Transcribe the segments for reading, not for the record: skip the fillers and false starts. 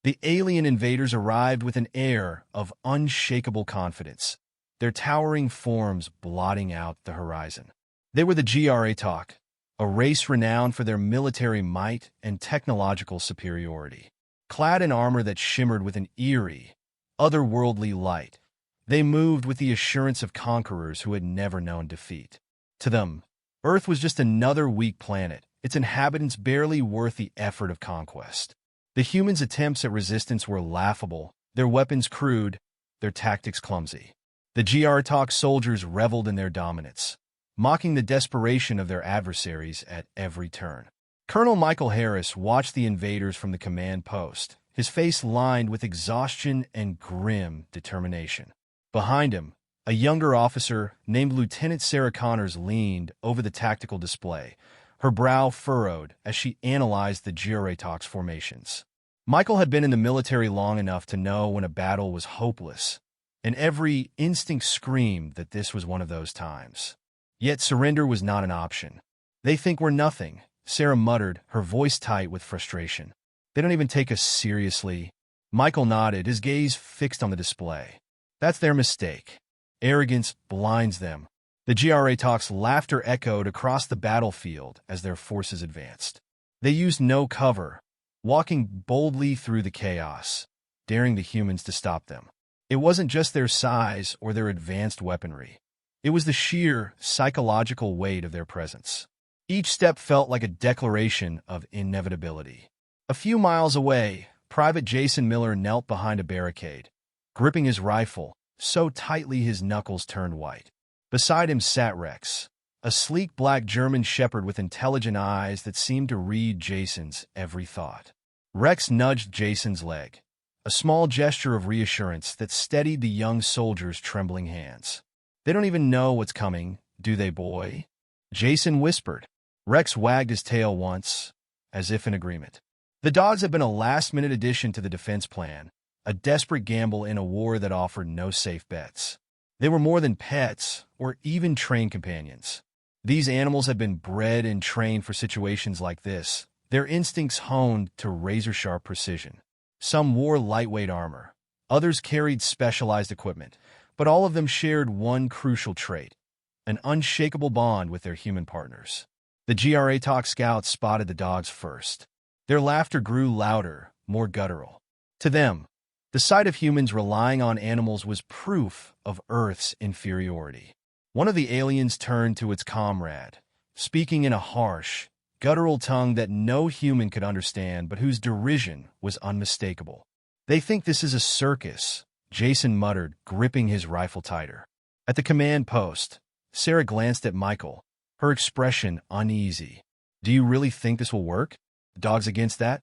The alien invaders arrived with an air of unshakable confidence, their towering forms blotting out the horizon. They were the GRA, a race renowned for their military might and technological superiority. Clad in armor that shimmered with an eerie, otherworldly light, they moved with the assurance of conquerors who had never known defeat. To them, Earth was just another weak planet, its inhabitants barely worth the effort of conquest. The humans' attempts at resistance were laughable, their weapons crude, their tactics clumsy. The GRA soldiers reveled in their dominance, mocking the desperation of their adversaries at every turn. Colonel Michael Harris watched the invaders from the command post, his face lined with exhaustion and grim determination. Behind him, a younger officer named Lieutenant Sarah Connors leaned over the tactical display, her brow furrowed as she analyzed the GRA's formations. Michael had been in the military long enough to know when a battle was hopeless, and every instinct screamed that this was one of those times. Yet surrender was not an option. "They think we're nothing," Sarah muttered, her voice tight with frustration. "They don't even take us seriously." Michael nodded, his gaze fixed on the display. "That's their mistake. Arrogance blinds them." The GRA's laughter echoed across the battlefield as their forces advanced. They used no cover, walking boldly through the chaos, daring the humans to stop them. It wasn't just their size or their advanced weaponry. It was the sheer psychological weight of their presence. Each step felt like a declaration of inevitability. A few miles away, Private Jason Miller knelt behind a barricade, gripping his rifle so tightly his knuckles turned white. Beside him sat Rex, a sleek black German shepherd with intelligent eyes that seemed to read Jason's every thought. Rex nudged Jason's leg, a small gesture of reassurance that steadied the young soldier's trembling hands. "They don't even know what's coming, do they, boy?" Jason whispered. Rex wagged his tail once, as if in agreement. The dogs had been a last-minute addition to the defense plan, a desperate gamble in a war that offered no safe bets. They were more than pets or even trained companions. These animals had been bred and trained for situations like this, their instincts honed to razor-sharp precision. Some wore lightweight armor, others carried specialized equipment, but all of them shared one crucial trait, an unshakable bond with their human partners. The GRA scouts spotted the dogs first. Their laughter grew louder, more guttural. To them, the sight of humans relying on animals was proof of Earth's inferiority. One of the aliens turned to its comrade, speaking in a harsh, guttural tongue that no human could understand but whose derision was unmistakable. "They think this is a circus," Jason muttered, gripping his rifle tighter. At the command post, Sarah glanced at Michael, her expression uneasy. "Do you really think this will work? The dogs against that?"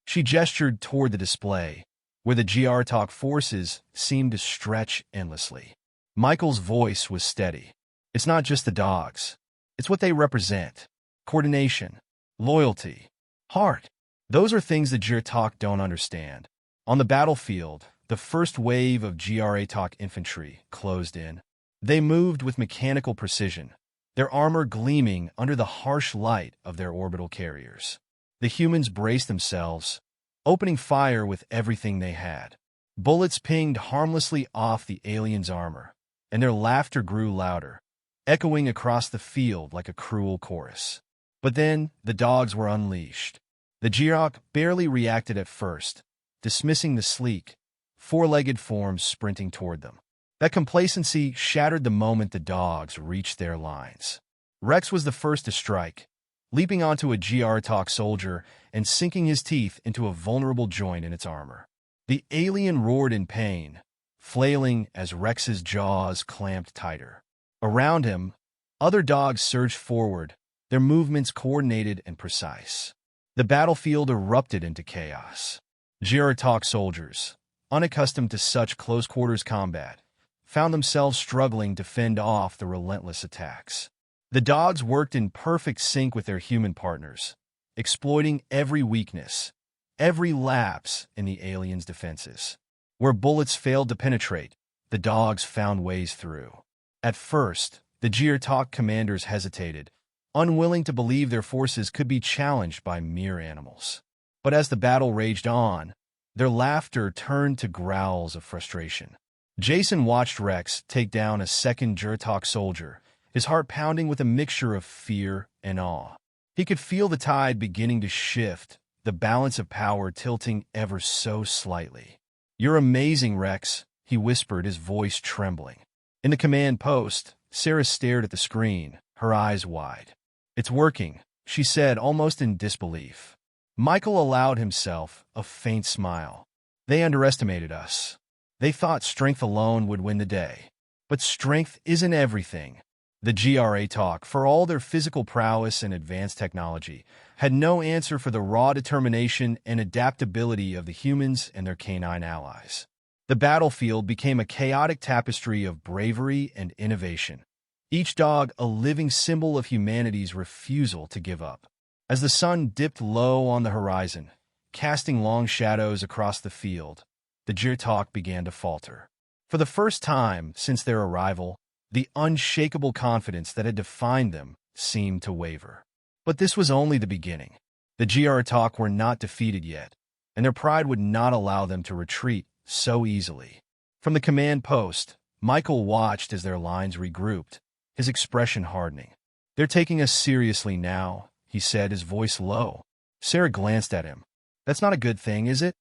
She gestured toward the display, where the GRA forces seemed to stretch endlessly. Michael's voice was steady. "It's not just the dogs. It's what they represent. Coordination, loyalty, heart. Those are things the GRA don't understand." On the battlefield, the first wave of GRA infantry closed in. They moved with mechanical precision, their armor gleaming under the harsh light of their orbital carriers. The humans braced themselves, opening fire with everything they had. Bullets pinged harmlessly off the aliens' armor, and their laughter grew louder, echoing across the field like a cruel chorus. But then the dogs were unleashed. The GRA barely reacted at first, dismissing the sleek, four-legged forms sprinting toward them. That complacency shattered the moment the dogs reached their lines. Rex was the first to strike, leaping onto a GRA soldier and sinking his teeth into a vulnerable joint in its armor. The alien roared in pain, flailing as Rex's jaws clamped tighter. Around him, other dogs surged forward, their movements coordinated and precise. The battlefield erupted into chaos. GRA soldiers, unaccustomed to such close-quarters combat, found themselves struggling to fend off the relentless attacks. The dogs worked in perfect sync with their human partners, exploiting every weakness, every lapse in the aliens' defenses. Where bullets failed to penetrate, the dogs found ways through. At first, the GRA commanders hesitated, unwilling to believe their forces could be challenged by mere animals. But as the battle raged on, Their laughter turned to growls of frustration. Jason watched Rex take down a second Juratok soldier, his heart pounding with a mixture of fear and awe. He could feel the tide beginning to shift, the balance of power tilting ever so slightly. "You're amazing, Rex," he whispered, his voice trembling. In the command post, Sarah stared at the screen, her eyes wide. "It's working," she said, almost in disbelief. Michael allowed himself a faint smile. "They underestimated us. They thought strength alone would win the day. But strength isn't everything." The GRA talk, for all their physical prowess and advanced technology, had no answer for the raw determination and adaptability of the humans and their canine allies. The battlefield became a chaotic tapestry of bravery and innovation, each dog a living symbol of humanity's refusal to give up. As the sun dipped low on the horizon, casting long shadows across the field, the Juratok began to falter. For the first time since their arrival, the unshakable confidence that had defined them seemed to waver. But this was only the beginning. The Juratok were not defeated yet, and their pride would not allow them to retreat so easily. From the command post, Michael watched as their lines regrouped, his expression hardening. "They're taking us seriously now," he said, his voice low. Sarah glanced at him. "That's not a good thing, is it?"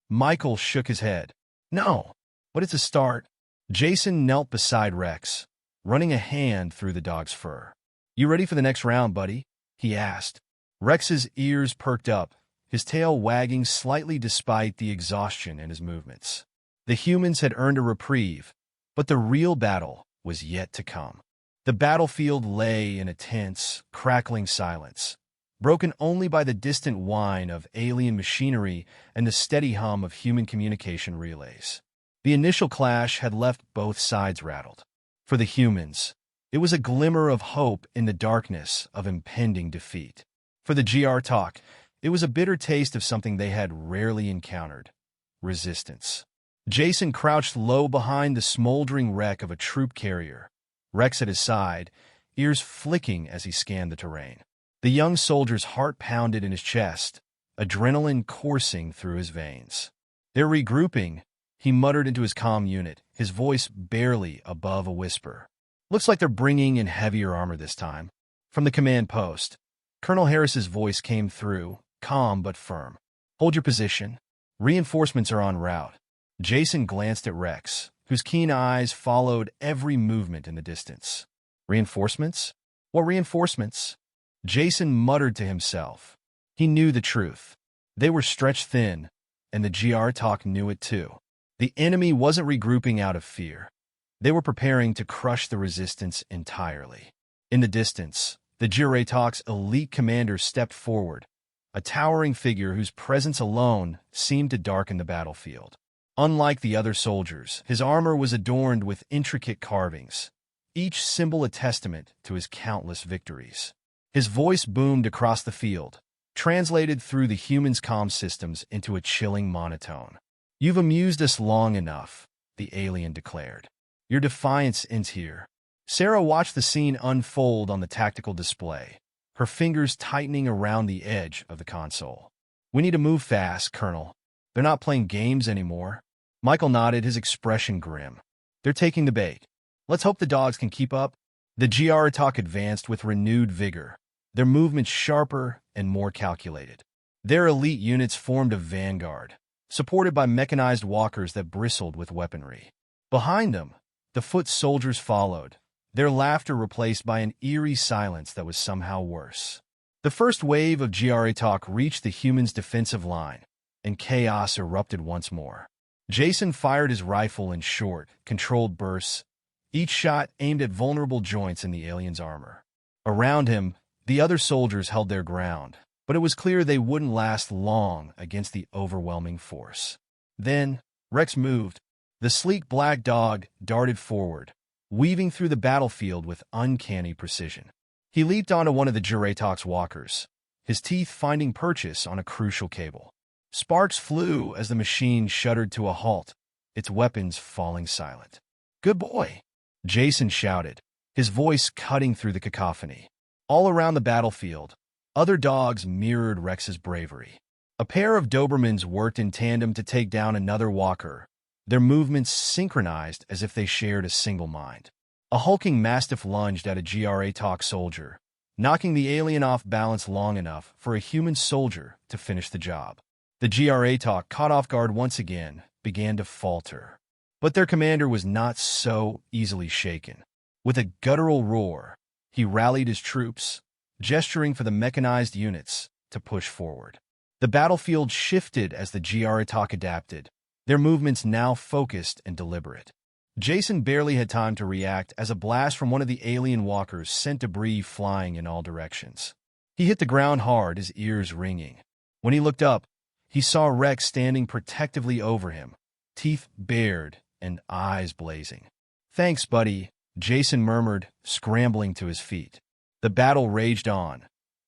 Michael shook his head. "No, but it's a start." Jason knelt beside Rex, running a hand through the dog's fur. "You ready for the next round, buddy?" he asked. Rex's ears perked up, his tail wagging slightly despite the exhaustion in his movements. The humans had earned a reprieve, but the real battle was yet to come. The battlefield lay in a tense, crackling silence, broken only by the distant whine of alien machinery and the steady hum of human communication relays. The initial clash had left both sides rattled. For the humans, it was a glimmer of hope in the darkness of impending defeat. For the Juratok, it was a bitter taste of something they had rarely encountered: resistance. Jason crouched low behind the smoldering wreck of a troop carrier, Rex at his side, ears flicking as he scanned the terrain. The young soldier's heart pounded in his chest, adrenaline coursing through his veins. "They're regrouping," he muttered into his comm unit, his voice barely above a whisper. "Looks like they're bringing in heavier armor this time." From the command post, Colonel Harris's voice came through, calm but firm. "Hold your position. Reinforcements are en route." Jason glanced at Rex, whose keen eyes followed every movement in the distance. "Reinforcements? What reinforcements?" Jason muttered to himself. He knew the truth. They were stretched thin, and the Juratok knew it too. The enemy wasn't regrouping out of fear. They were preparing to crush the resistance entirely. In the distance, the Juratok's elite commander stepped forward, a towering figure whose presence alone seemed to darken the battlefield. Unlike the other soldiers, his armor was adorned with intricate carvings, each symbol a testament to his countless victories. His voice boomed across the field, translated through the humans' comm systems into a chilling monotone. "You've amused us long enough," the alien declared. "Your defiance ends here." Sarah watched the scene unfold on the tactical display, her fingers tightening around the edge of the console. "We need to move fast, Colonel. They're not playing games anymore." Michael nodded, his expression grim. "They're taking the bait. Let's hope the dogs can keep up." The Juratok advanced with renewed vigor, their movements sharper and more calculated. Their elite units formed a vanguard, supported by mechanized walkers that bristled with weaponry. Behind them, the foot soldiers followed, their laughter replaced by an eerie silence that was somehow worse. The first wave of Juratok reached the humans' defensive line, and chaos erupted once more. Jason fired his rifle in short, controlled bursts, each shot aimed at vulnerable joints in the alien's armor. Around him, the other soldiers held their ground, but it was clear they wouldn't last long against the overwhelming force. Then, Rex moved. The sleek black dog darted forward, weaving through the battlefield with uncanny precision. He leaped onto one of the Juratok's walkers, his teeth finding purchase on a crucial cable. Sparks flew as the machine shuddered to a halt, its weapons falling silent. "Good boy," Jason shouted, his voice cutting through the cacophony. All around the battlefield, other dogs mirrored Rex's bravery. A pair of Dobermans worked in tandem to take down another walker, their movements synchronized as if they shared a single mind. A hulking mastiff lunged at a GRA-Talk soldier, knocking the alien off balance long enough for a human soldier to finish the job. The GRA-Talk, caught off guard once again, began to falter. But their commander was not so easily shaken. With a guttural roar, he rallied his troops, gesturing for the mechanized units to push forward. The battlefield shifted as the GRA-Talk adapted, their movements now focused and deliberate. Jason barely had time to react as a blast from one of the alien walkers sent debris flying in all directions. He hit the ground hard, his ears ringing. When he looked up, he saw Rex standing protectively over him, teeth bared and eyes blazing. "Thanks, buddy," Jason murmured, scrambling to his feet. The battle raged on,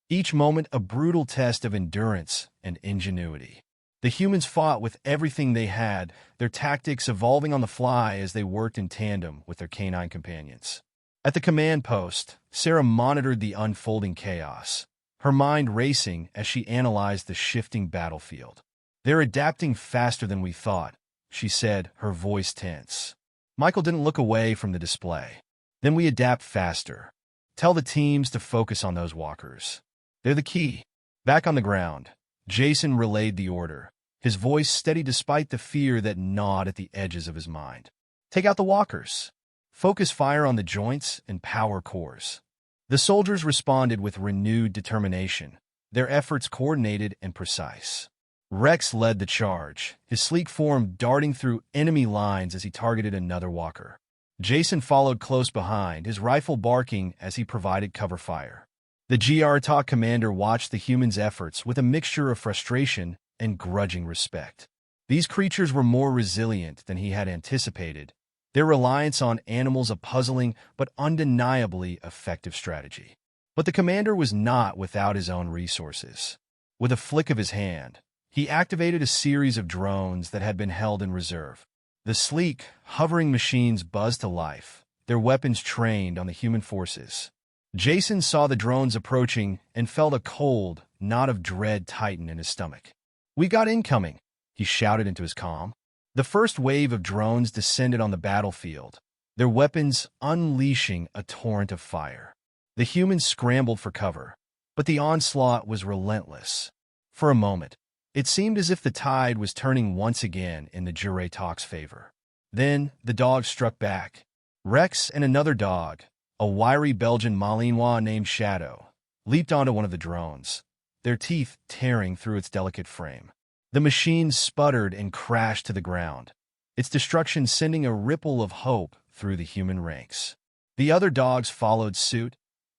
each moment a brutal test of endurance and ingenuity. The humans fought with everything they had, their tactics evolving on the fly as they worked in tandem with their canine companions. At the command post, Sarah monitored the unfolding chaos, her mind racing as she analyzed the shifting battlefield. "They're adapting faster than we thought," she said, her voice tense. Michael didn't look away from the display. "Then we adapt faster. Tell the teams to focus on those walkers. They're the key." Back on the ground, Jason relayed the order, his voice steady despite the fear that gnawed at the edges of his mind. "Take out the walkers. Focus fire on the joints and power cores." The soldiers responded with renewed determination, their efforts coordinated and precise. Rex led the charge, his sleek form darting through enemy lines as he targeted another walker. Jason followed close behind, his rifle barking as he provided cover fire. The GR-Talk commander watched the humans' efforts with a mixture of frustration and grudging respect. These creatures were more resilient than he had anticipated, their reliance on animals a puzzling but undeniably effective strategy. But the commander was not without his own resources. With a flick of his hand, he activated a series of drones that had been held in reserve. The sleek, hovering machines buzzed to life, their weapons trained on the human forces. Jason saw the drones approaching and felt a cold, knot of dread tighten in his stomach. "We got incoming," he shouted into his comm. The first wave of drones descended on the battlefield, their weapons unleashing a torrent of fire. The humans scrambled for cover, but the onslaught was relentless. For a moment, it seemed as if the tide was turning once again in the GR-Talk's favor. Then the dogs struck back. Rex and another dog, a wiry Belgian Malinois named Shadow, leaped onto one of the drones, their teeth tearing through its delicate frame. The machine sputtered and crashed to the ground, its destruction sending a ripple of hope through the human ranks. The other dogs followed suit,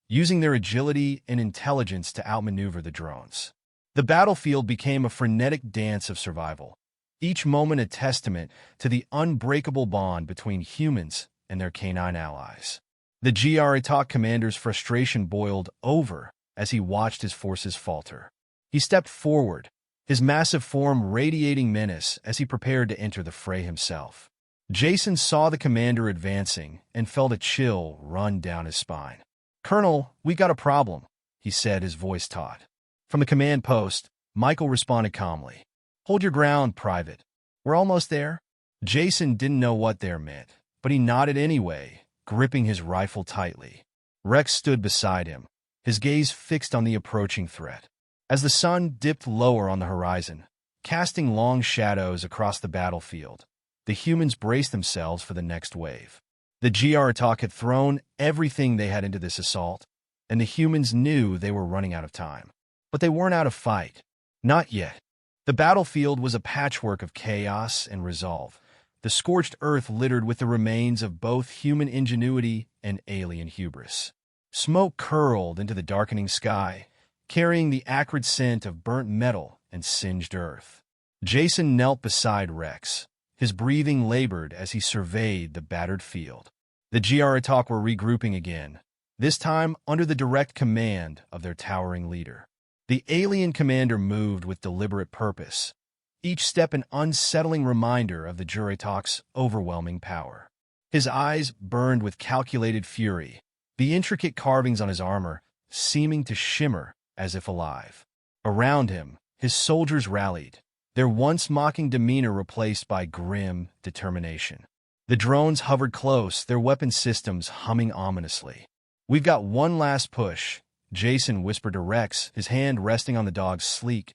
using their agility and intelligence to outmaneuver the drones. The battlefield became a frenetic dance of survival, each moment a testament to the unbreakable bond between humans and their canine allies. The GR-Talk commander's frustration boiled over as he watched his forces falter. He stepped forward, his massive form radiating menace as he prepared to enter the fray himself. Jason saw the commander advancing and felt a chill run down his spine. "Colonel, we got a problem," he said, his voice taut. From the command post, Michael responded calmly. "Hold your ground, Private. We're almost there." Jason didn't know what there meant, but he nodded anyway, gripping his rifle tightly. Rex stood beside him, his gaze fixed on the approaching threat. As the sun dipped lower on the horizon, casting long shadows across the battlefield, the humans braced themselves for the next wave. The GR-Talk had thrown everything they had into this assault, and the humans knew they were running out of time. But they weren't out of fight. Not yet. The battlefield was a patchwork of chaos and resolve, the scorched earth littered with the remains of both human ingenuity and alien hubris. Smoke curled into the darkening sky, carrying the acrid scent of burnt metal and singed earth. Jason knelt beside Rex, his breathing labored as he surveyed the battered field. The GR-Talk were regrouping again, this time under the direct command of their towering leader. The alien commander moved with deliberate purpose, each step an unsettling reminder of the GR-Talk's overwhelming power. His eyes burned with calculated fury, the intricate carvings on his armor seeming to shimmer as if alive. Around him, his soldiers rallied, their once mocking demeanor replaced by grim determination. The drones hovered close, their weapon systems humming ominously. "We've got one last push," Jason whispered to Rex, his hand resting on the dog's sleek,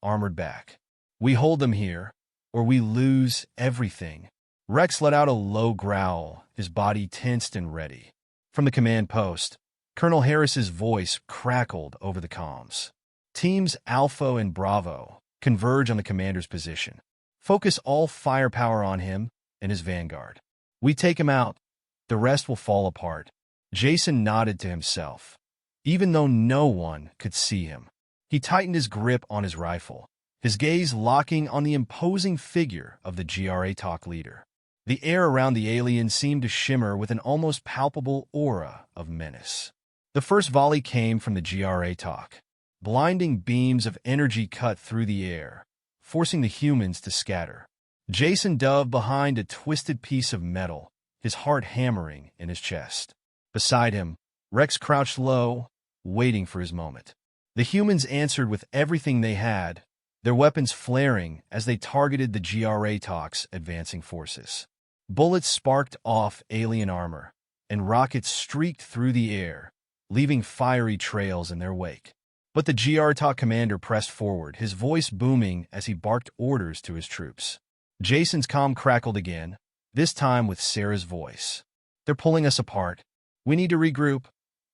armored back. "We hold them here, or we lose everything." Rex let out a low growl, his body tensed and ready. From the command post, Colonel Harris's voice crackled over the comms. "Teams Alpha and Bravo converge on the commander's position. Focus all firepower on him and his vanguard. We take him out, the rest will fall apart." Jason nodded to himself. Even though no one could see him, he tightened his grip on his rifle, his gaze locking on the imposing figure of the GRA talk leader. The air around the alien seemed to shimmer with an almost palpable aura of menace. The first volley came from the GRA talk. Blinding beams of energy cut through the air, forcing the humans to scatter. Jason dove behind a twisted piece of metal, his heart hammering in his chest. Beside him, Rex crouched low, waiting for his moment. The humans answered with everything they had, their weapons flaring as they targeted the GRA talk's advancing forces. Bullets sparked off alien armor, and rockets streaked through the air, leaving fiery trails in their wake. But the GR talk commander pressed forward, his voice booming as he barked orders to his troops. Jason's comm crackled again, this time with Sarah's voice. "They're pulling us apart. We need to regroup,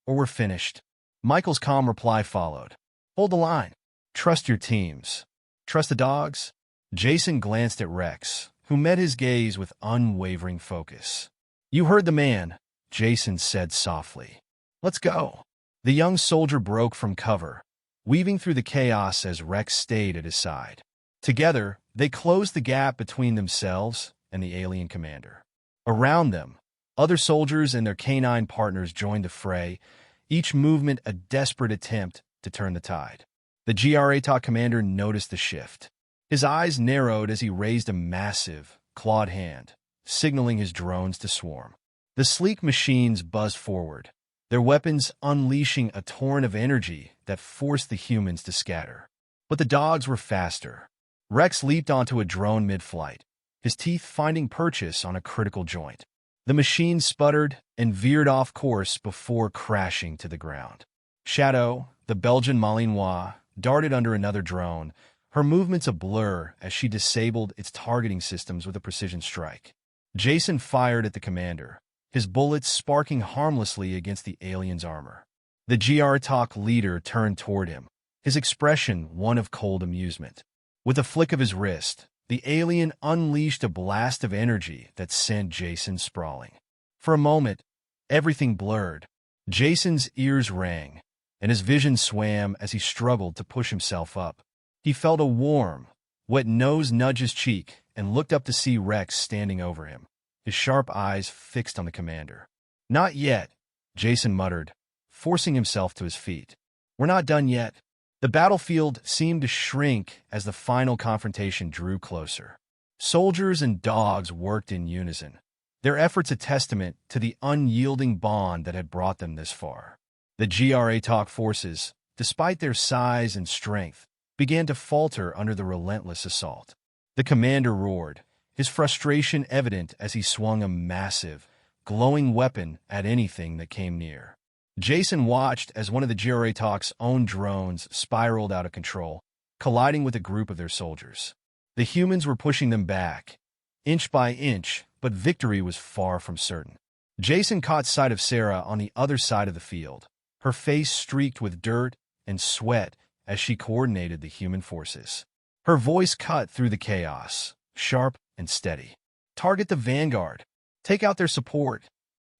or we're finished." Michael's calm reply followed. "Hold the line. Trust your teams. Trust the dogs." Jason glanced at Rex, who met his gaze with unwavering focus. "You heard the man," Jason said softly. "Let's go." The young soldier broke from cover, weaving through the chaos as Rex stayed at his side. Together, they closed the gap between themselves and the alien commander. Around them, other soldiers and their canine partners joined the fray, each movement a desperate attempt to turn the tide. The GRA talk commander noticed the shift. His eyes narrowed as he raised a massive, clawed hand, signaling his drones to swarm. The sleek machines buzzed forward, their weapons unleashing a torrent of energy that forced the humans to scatter. But the dogs were faster. Rex leaped onto a drone mid-flight, his teeth finding purchase on a critical joint. The machine sputtered and veered off course before crashing to the ground. Shadow, the Belgian Malinois, darted under another drone, her movements a blur as she disabled its targeting systems with a precision strike. Jason fired at the commander, his bullets sparking harmlessly against the alien's armor. The GR talk leader turned toward him, his expression one of cold amusement. With a flick of his wrist, the alien unleashed a blast of energy that sent Jason sprawling. For a moment, everything blurred. Jason's ears rang, and his vision swam as he struggled to push himself up. He felt a warm, wet nose nudge his cheek and looked up to see Rex standing over him, his sharp eyes fixed on the commander. "Not yet," Jason muttered, forcing himself to his feet. "We're not done yet." The battlefield seemed to shrink as the final confrontation drew closer. Soldiers and dogs worked in unison, their efforts a testament to the unyielding bond that had brought them this far. The GRA talk forces, despite their size and strength, began to falter under the relentless assault. The commander roared, his frustration evident as he swung a massive, glowing weapon at anything that came near. Jason watched as one of the GRA talk's own drones spiraled out of control, colliding with a group of their soldiers. The humans were pushing them back, inch by inch, but victory was far from certain. Jason caught sight of Sarah on the other side of the field, her face streaked with dirt and sweat as she coordinated the human forces. Her voice cut through the chaos, sharp and steady. "Target the vanguard. Take out their support."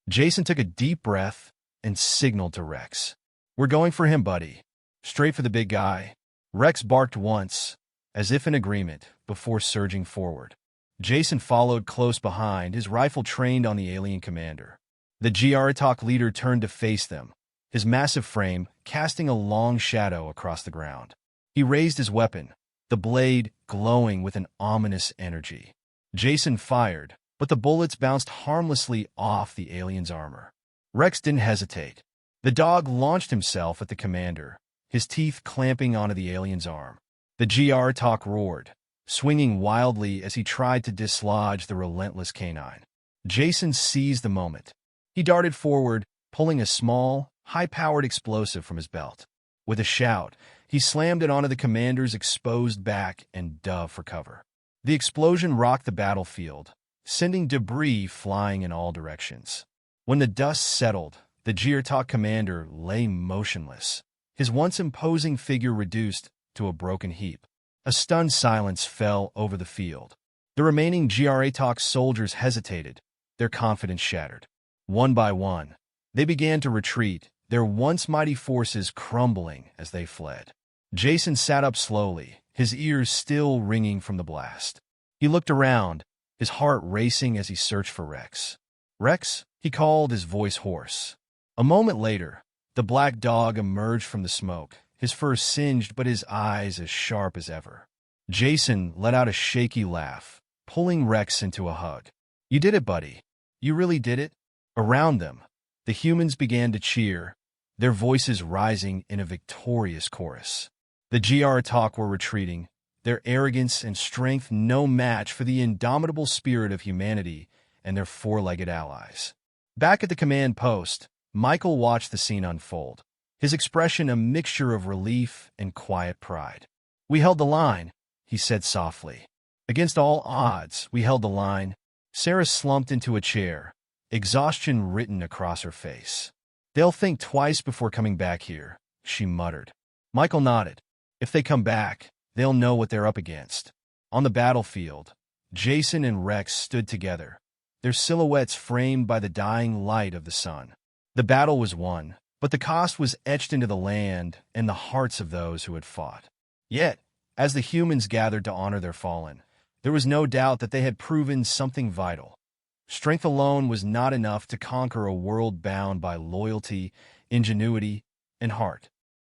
Jason took a deep breath and signaled to Rex. "We're going for him, buddy. Straight for the big guy." Rex barked once, as if in agreement, before surging forward. Jason followed close behind, his rifle trained on the alien commander. The GR talk leader turned to face them, his massive frame casting a long shadow across the ground. He raised his weapon, the blade glowing with an ominous energy. Jason fired, but the bullets bounced harmlessly off the alien's armor. Rex didn't hesitate. The dog launched himself at the commander, his teeth clamping onto the alien's arm. The GR Talk roared, swinging wildly as he tried to dislodge the relentless canine. Jason seized the moment. He darted forward, pulling a small, high-powered explosive from his belt. With a shout, he slammed it onto the commander's exposed back and dove for cover. The explosion rocked the battlefield, sending debris flying in all directions. When the dust settled, the Geartalk commander lay motionless, his once imposing figure reduced to a broken heap. A stunned silence fell over the field. The remaining GRA-Talk soldiers hesitated, their confidence shattered. One by one, they began to retreat, their once mighty forces crumbling as they fled. Jason sat up slowly, his ears still ringing from the blast. He looked around, his heart racing as he searched for Rex. "Rex?" he called, his voice hoarse. A moment later, the black dog emerged from the smoke, his fur singed but his eyes as sharp as ever. Jason let out a shaky laugh, pulling Rex into a hug. "You did it, buddy. You really did it." Around them, the humans began to cheer, their voices rising in a victorious chorus. The GR Talk were retreating, their arrogance and strength no match for the indomitable spirit of humanity and their four-legged allies. Back at the command post, Michael watched the scene unfold, his expression a mixture of relief and quiet pride. "We held the line," he said softly. "Against all odds, we held the line." Sarah slumped into a chair, exhaustion written across her face. "They'll think twice before coming back here," she muttered. Michael nodded. "If they come back, they'll know what they're up against." On the battlefield, Jason and Rex stood together, their silhouettes framed by the dying light of the sun. The battle was won, but the cost was etched into the land and the hearts of those who had fought. Yet, as the humans gathered to honor their fallen, there was no doubt that they had proven something vital. Strength alone was not enough to conquer a world bound by loyalty, ingenuity, and heart.